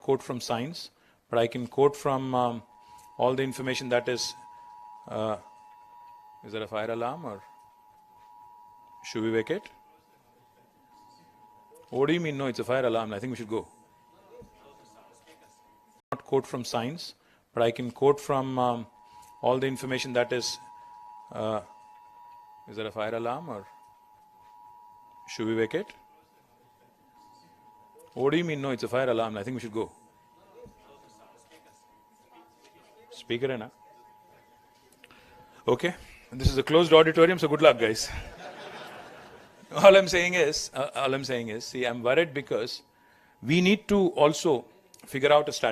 quote from science, but I can quote from all the information that is there a fire alarm or should we wake it? What do you mean? No, it's a fire alarm. I think we should go. Not quote from science, but I can quote from all the information that is there a fire alarm or should we wake it? What do you mean? No, it's a fire alarm. I think we should go. Speaker, hai na? Okay. This is a closed auditorium, so good luck, guys. All I'm saying is, see, I'm worried because we need to also figure out a strategy.